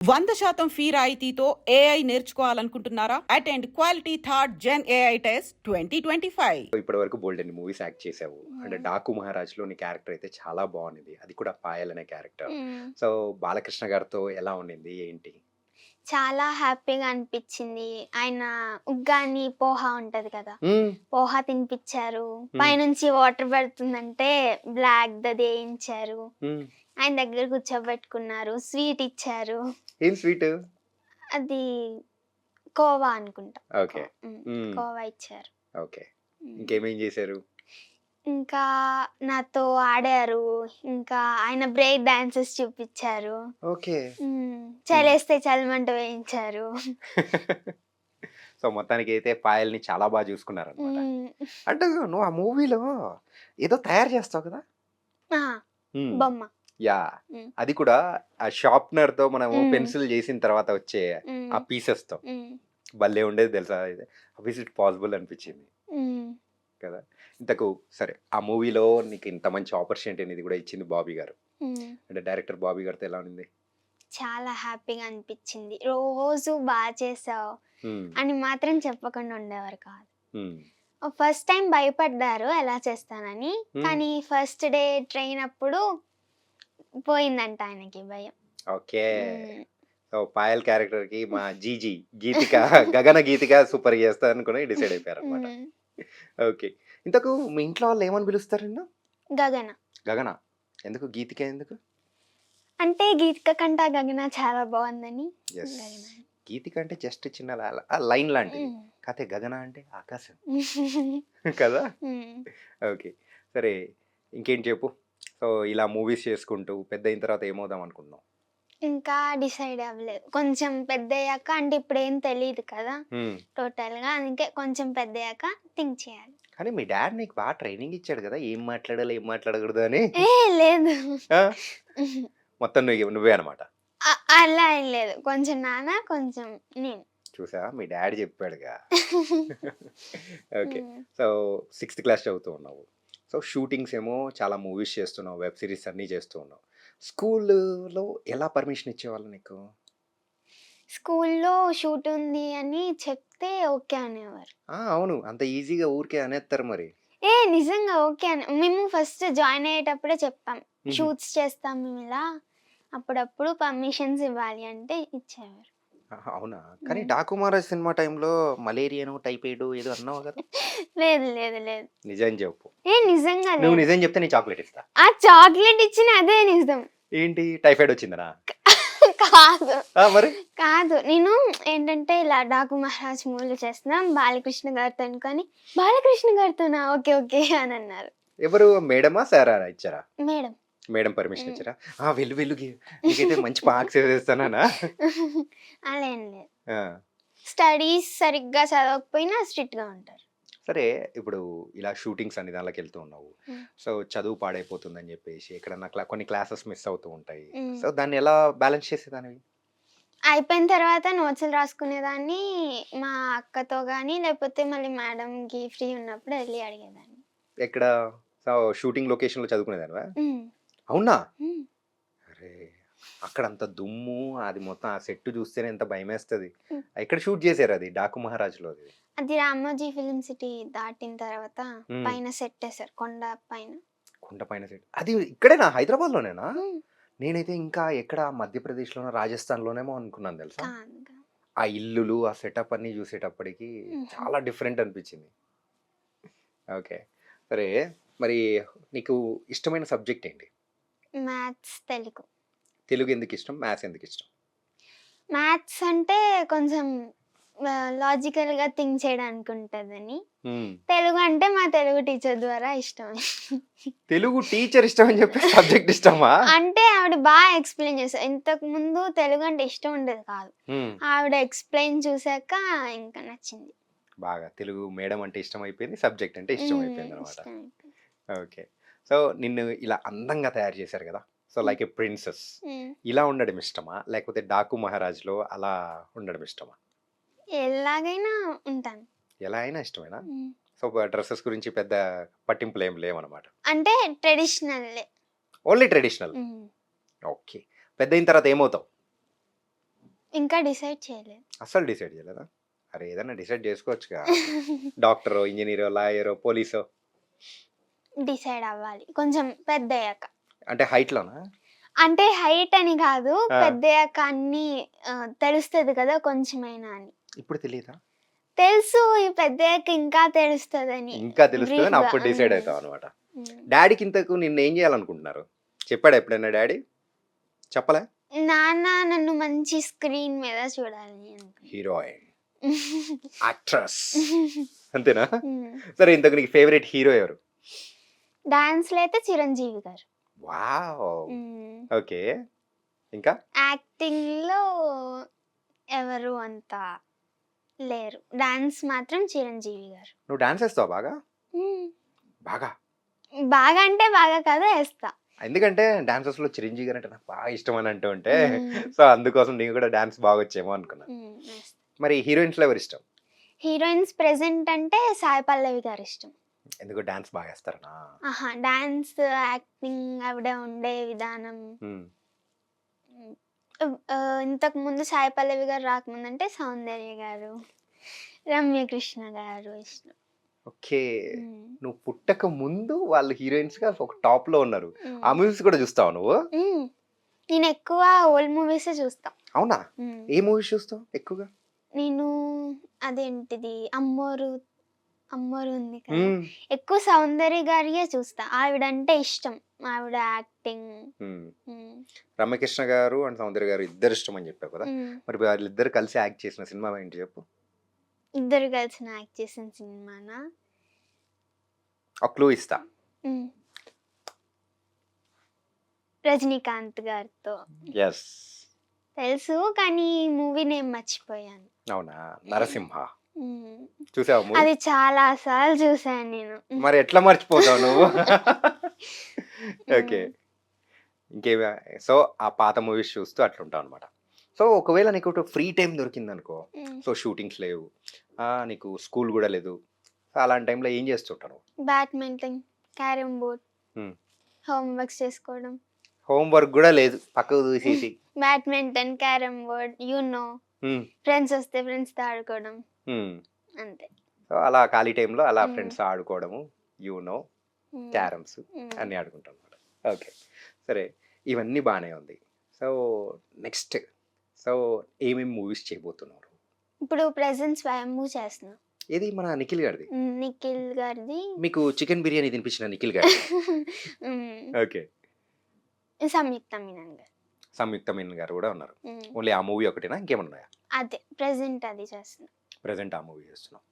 100% fee రాయితీతో AI నేర్చుకోవాలనుకుంటున్నారా? Attend quality third gen AI test 2025. ఇప్పటి వరకు బోల్డ్ అన్ని మూవీస్ యాక్ట్ చేసావు. అంటే 'డాకు మహారాజ్'లో నీ క్యారెక్టర్ అయితే చాలా బాగుంది. అది కూడా పాయల్ అనే క్యారెక్టర్. సో బాలకృష్ణ గారితో ఎలా ఉండింది ఏంటి? చాలా హ్యాపీగా అనిపించింది. ఆయన ఉగ్గాని, పోహా ఉంటది కదా! మ్మ్. పోహా తినిపిచ్చారు. పైనుంచి వాటర్ పడుతుందంటే బ్లాక్‌దది ఏయించారు. మ్మ్. ఆయన దగ్గర కూర్చోబెట్టుకున్నారు. స్వీట్ ఇచ్చారు. ఏం స్వీట్? అది కోవా అనుకుంటా. ఓకే. మ్మ్. కోవా ఇచ్చారు. ఓకే. హ్మ్. ఇంకేమేం చేశారు? ఇంకా నాతో ఆడారు. ఇంకా ఆయన బ్రేక్ డాన్సెస్ చూపిచ్చారు. ఓకే. చలేస్తే చలమంట వేయించారు. సో మొత్తానికి అయితే పాయల్ని చాలా బాగా చూసుకున్నారనమాట. హ్మ్. అంటే నువ్వు ఆ మూవీలో ఏదో తయారు చేస్తావు కదా? ఆ! మ్మ్. బొమ్మ. యా, మ్మ్. అది కూడా ఆ షార్ప్నర్ తో మనం మ్మ్. పెన్సిల్ చేసిన తర్వాత వచ్చే ఆ హ్మ్. పీసెస్ తో హ్మ్. భలే ఉండేది తెలుసా? ఇట్ పాసిబుల్ అనిపించింది హ్మ్. కదా. ఇంతకు సరే, ఆ మూవీలో నీకు ఇంత మంచి ఆపర్చునిటీ అనేది కూడా ఇచ్చింది బాబీ గారు. హ్మ్. అంటే డైరెక్టర్ బాబీ గారితో ఎలా ఉంది? చాలా హ్యాపీగా అనిపించింది. రోజు బాగా చేసావు మ్మ్. అని మాత్రం చెప్పకుండా ఉండేవారు కాదు. మ్మ్. ఫస్ట్ టైం భయపడ్డారు ఎలా చేస్తానని. మ్మ్. కానీ ఫస్ట్ డే ట్రైన్ అప్పుడు పోయిందంట ఆయనకి భయం. ఓకే. హ్మ్. సో పాయల్ క్యారెక్టర్ కి మా జీజీ గీతిక గగన గీతిక సూపర్ చేస్తా అనుకుని డిసైడ్ అయిపోయారు అనమాట. హ్మ్. ఓకే. ఇంతకు మీ ఇంట్లో వాళ్ళు ఏమని పిలుస్తారు నిన్ను? గగన. గగన. ఎందుకు గీతిక ఎందుకు? అంటే గీతిక కంటే ఆ గగన చాలా బాగుందని ఎస్. గగన. గీతిక అంటే జస్ట్ చిన్న లైన్ లాంటిది. హ్మ్. కాకపోతే గగన అంటే ఆకాశం కదా. హ్మ్. ఓకే. సరే, ఇంకేం చెప్పు. సో ఇలా మూవీస్ చేసుకుంటూ పెద్ద అయిన తర్వాత ఏమవుదాం అనుకుంటున్నావు? ఇంకా డిసైడ్ అవ్వలేదు. కొంచెం పెద్దయ్యాక అంటే ఇప్పుడేం తెలీదు కదా మ్మ్. టోటల్‌గా. అందుకే కొంచెం పెద్దయ్యాక థింక్ చేయాలి. కానీ మీ డాడ్ నీకు బాగా ట్రైనింగ్ ఇచ్చాడు కదా, ఏం మాట్లాడాలి ఏం మాట్లాడకూడదు అని. లేదు. ఆ? మొత్తం నువ్వే అనమాట. అలా ఏం లేదు. కొంచెం నాన్న, కొంచెం నేను. చూసా, మీ డాడీ చెప్పాడుగా. ఓకే. హ్మ్. సో 6th క్లాస్ చదువుతూ ఉన్నావు. సో షూటింగ్స్ ఏమో చాలా మూవీస్ చేస్తున్నావు, వెబ్ సిరీస్ అన్నీ చేస్తూ ఉన్నావు. స్కూల్లో ఎలా పర్మిషన్ ఇచ్చేవాళ్ళు నీకు? స్కూల్లో షూట్ ఉంది అని చెప్తే ఓకే అనేవారు. అవును, అంత ఈజీగా ఊరికే అనేస్తారు మరి. నిజంగా ఓకే అని. మేము ఫస్ట్ జాయిన్ అయ్యేటప్పుడే చెప్పాం. మ్మ్. షూట్స్ చేస్తాం మేము ఇలా. అప్పుడప్పుడు పర్మిషన్స్ ఇవ్వాలి అంటే ఇచ్చేవారు. అవునా? కానీ హ్మ్. డాకు మహారాజ్ సినిమా టైంలో మలేరియాను టైఫాయిడ్ ఏదో అన్నావు కదా. లేదు లేదు లేదు. నిజం చెప్పు. నిజంగా నువ్వు లేదు. నిజం చెప్తే నీ చాక్లెట్ ఇస్తా. ఆ చాక్లెట్ ఇచ్చిన అదే నిజం. ఏంటి, టైఫాయిడ్ వచ్చిందనా? కాదు. మరి కాదు. నేను ఏంటంటే ఇలా 'డాకు మహారాజ్' మూవీలో చేస్తున్నాం బాలకృష్ణ గారితో అనుకోని, బాలకృష్ణ గారితోనా? ఓకే ఓకే అని అన్నారు. ఎవరు, మేడమా సారా ఇచ్చారా? మేడం. మేడం పర్మిషన్ హ్మ్. ఇచ్చారా? వెళ్ళు వెళ్ళు నీకైతే మంచి మార్క్స్ వేసేస్తానా? అలా ఏం లేదు. ఆ. స్టడీస్ సరిగ్గా చదవకపోయినా స్ట్రిక్ట్‌గా ఉంటారు. సరే, ఇప్పుడు ఇలా షూటింగ్స్ అన్ని దానిలోకి వెళ్తూ ఉన్నావు. హ్మ్. సో చదువు పాడైపోతుందని చెప్పేసి ఎక్కడన్నా కొన్ని క్లాసెస్ మిస్ అవుతూ ఉంటాయి. హ్మ్. సో దాన్ని ఎలా బ్యాలెన్స్ చేసేదానివి? అయిపోయిన తర్వాత నోట్స్‌లు రాసుకునేదాన్ని. మా అక్కతో గాని, లేకపోతే మళ్ళీ మేడంకి ఫ్రీ ఉన్నప్పుడు ఎళ్లి అడిగేదాన్ని. ఎక్కడ? సో షూటింగ్ లొకేషన్లో చదువుకునేదానివా? హ్మ్. అవునా? హ్మ్. అరే, అక్కడ అంత దుమ్ము, అది మొత్తం ఆ సెట్ చూస్తేనే ఎంత భయమేస్తుంది. హ్మ్. ఎక్కడ షూట్ చేశారు అది, డాకు మహారాజ్లో? అది అది రామోజీ ఫిల్మ్ సిటీ దాటిన తర్వాత మ్మ్. పైన సెట్ ఏసారు కొండ పైన. కొండ పైన సెట్ అది ఇక్కడేనా, హైదరాబాద్లోనేనా? హ్మ్. నేనైతే ఇంకా ఎక్కడ మధ్యప్రదేశ్‌లోనో రాజస్థాన్‌లోనేమో అనుకున్నాను తెలుసా. కాదు. కాదు. ఆ ఇల్లులు ఆ సెటప్ అన్ని చూసేటప్పటికి హుహు. చాలా డిఫరెంట్ అనిపించింది. ఓకే. సరే, మరి నీకు ఇష్టమైన సబ్జెక్ట్ ఏంటి? మ్యాథ్స్, తెలుగు. తెలుగు ఎందుకు ఇష్టం, మ్యాథ్స్ ఎందుకు ఇష్టం? మ్యాథ్స్ అంటే కొంచెం లాజికల్‌గా థింక్ చేయడానికి ఉంటదని. తెలుగు అంటే మా తెలుగు టీచర్ ద్వారా ఇష్టమే. తెలుగు టీచర్ ఇష్టం అని చెప్పి సబ్జెక్ట్ ఇష్టమా? అంటే ఆవిడ బాగా ఎక్స్‌ప్లెయిన్ చేశారు. ఇంతకుముందు తెలుగు అంటే ఇష్టం ఉండేది కాదు. ఆవిడ ఎక్స్‌ప్లెయిన్ చూసాక ఇంకా నచ్చింది. బాగా తెలుగు మేడం అంటే ఇష్టం అయిపోయింది, సబ్జెక్ట్ అంటే ఇష్టం అయిపోయింది అనమాట. ఇష్టమైపోయింది. ఓకే. సో నిన్ను ఇలా అందంగా తయారు చేశారు కదా, సో లైక్ ఏ ప్రిన్సెస్, హ్మ్. ఇలా ఉండడం ఇష్టమా లేకపోతే డాకు మహారాజ్లో అలా ఉండడం ఇష్టమా? ఎలాగైనా ఉంటాను. ఎలా అయినా ఇష్టమేనా? హ్మ్. సో డ్రెస్సెస్ గురించి పెద్ద పట్టింపులు ఏం లేవన్నమాట. అంటే ట్రెడిషనల్లే. Only traditional. హ్మ్. ఓకే. పెద్ద అయిన తర్వాత ఏమవుతావు? ఇంకా డిసైడ్ చేయలేదు. అస్సలు డిసైడ్ చేయలేదా? అరే ఏదైనా డిసైడ్ చేసుకోవచ్చుగా. డాక్టరో, ఇంజినీరో, లాయరో, పోలీసో. డిసైడ్ అవ్వాలి కొంచెం పెద్దయ్యాక. అంటే హైట్‌లోనా? అంటే హైట్ అని కాదు, ఆ! పెద్దయ్యాక అన్నీ తెలుస్తది కదా కొంచెమైనా అని. ఇప్పుడు తెలీదా? తెలుసు, ఈ పెద్దయ్యాక ఇంకా తెలుస్తదని. ఇంకా తెలుస్తదని బ్రీఫ్‌గా. అప్పుడు డిసైడ్ అవుతావన్నమాట. డ్యాడీకి ఇంతకు నిన్నేం చేయాలనుకుంటున్నారు? చెప్పాడా ఎప్పుడైనా డ్యాడీ? చెప్పలే? నాన్న నన్ను మంచి స్క్రీన్ మీద చూడాలి అనుకుంటా. హీరోయిన్, యాక్ట్రెస్ అంతేనా? సరే ఇంతకు నీకు ఫేవరెట్ హీరో ఎవరు? డాన్స్‌లో అయితే చిరంజీవి గారు. వావ్! హ్మ్. ఓకే. ఇంకా? యాక్టింగ్‌లో ఎవరు అంత లేరు. డాన్స్ మాత్రం చిరంజీవి గారు. నువ్వు డాన్స్ ఏస్తావా బాగా? హ్మ్. బాగా. బాగా అంటే బాగా కాదు, ఏస్తా. ఎందుకంటే డాన్సర్స్‌లో చిరంజీవి గారంటే నాకు బాగా ఇష్టం అని అంటూ ఉంటే, హ్మ్. సో అందుకోసం నీకు కూడా డాన్స్ బాగొచ్చేమో అనుకున్నా. ఏస్తా. మరి హీరోయిన్స్‌లో ఎవరిష్టం? హీరోయిన్స్ ప్రెజెంట్ అంటే సాయి పల్లవి గారు ఇష్టం. ఎందుకు డాన్స్ బాగా ఏస్తారనా? ఆహా! డాన్స్, యాక్టింగ్, ఆవిడ ఉండే విధానం. హ్మ్. ఇంతకు ముందు సాయి పల్లవి గారు రాకముందంటే సౌందర్య గారు, రమ్యకృష్ణ గారు ఇష్టం. ఓకే. హ్మ్. నువ్వు పుట్టక ముందు వాళ్ళు హీరోయిన్స్‌గా ఒక టాప్‌లో ఉన్నారు. హ్మ్. ఆ మూవీస్ కూడా చూస్తావా నువ్వు? హ్మ్. నేనెక్కువ ఓల్డ్ మూవీసే చూస్తా. అవునా? హ్మ్. ఏ మూవీస్ చూస్తావు ఎక్కువగా? నేను అదేంటిది 'అమ్మోరు' 'అమ్మోరు' ఉంది కదా! హ్మ్. ఎక్కువ సౌందర్య గారిயே చూస్తా. ఆవిడంటే ఇష్టం. ఆవిడ యాక్టింగ్. హ్మ్. హ్మ్. రమ్యకృష్ణ గారు అండ్ సౌందర్య గారు ఇద్దరు ఇష్టం అని చెప్పావు కదా! హ్మ్. మరి వాళ్ళిద్దరు కలిసి యాక్ట్ చేసిన సినిమా ఏంటి చెప్పు? ఇద్దరు కలిసి యాక్ట్ చేసిన సినిమానా? ఒక క్లూ ఇస్తా. హ్మ్. రజనీకాంత్ గారితో. యెస్. తెలుసు, కానీ మూవీ నేమ్ మర్చిపోయాను. అవునా? 'నరసింహ' హ్మ్. చూసావా మూవీ? అది చాలా సార్లు చూసాను నేను. మరి ఎట్లా మర్చిపోతావు నువ్వు? ఓకే. హ్మ్. ఇంకేమి సో, ఆ పాత మూవీస్ చూస్తూ అట్లుంటావనమాట. సో, ఒకవేళ నీకు ఫ్రీ టైమ్ దొరికిందనుకో, హ్మ్. సో షూటింగ్స్ లేవు, నీకు స్కూల్ గూడా లేదు. సో, అలాంటి టైంలో ఏం చేస్తుంటావు నువ్వు? బ్యాడ్మింటన్, క్యారమ్ బోర్డ్, హ్మ్. హోమ్ వర్క్స్ చేసుకోవడం. హోమ్ వర్క్ గూడా లేదు పక్కకు దూసేసి. బ్యాడ్మింటన్, క్యారమ్ బోర్డ్, హ్మ్. ఫ్రెండ్స్ వస్తే ఫ్రెండ్స్‌తో ఆడుకోవడం. హ్మ్. అంతే. సో, అలా ఖాళీ టైంలో అలా హ్మ్. ఫ్రెండ్స్‌తో ఆడుకోవడము, యూనో, హ్మ్. క్యారమ్స్ హ్మ్. అన్నీ ఆడుకుంటామనమాట. ఓకే. సరే ఇవన్నీ బానే ఉంది. సో, నెక్స్ట్ సో, ఏమేమి మూవీస్ చేయబోతున్నారు? ఇప్పుడు ప్రెజెంట్ స్వయంభూ చేస్తున్నా. ఏది మన నిఖిల్ గారిది? నిఖిల్ గారిది. మీకు చికెన్ బిర్యానీ తినిపించిన నిఖిల్ గారిది. హ్మ్. ఓకే. సంయుక్త మీనన్ గారు. సంయుక్త మీనన్ గారు గూడా ఉన్నారు. హ్మ్. ఓన్లీ ఆ మూవీ ఒకటేనా? ఇంకేమన్నా ఉన్నాయా? అదే ప్రెజెంట్ అది చేస్తున్నా. ప్రెజెంట్ ఆ మూవీ చేస్తున్నావు.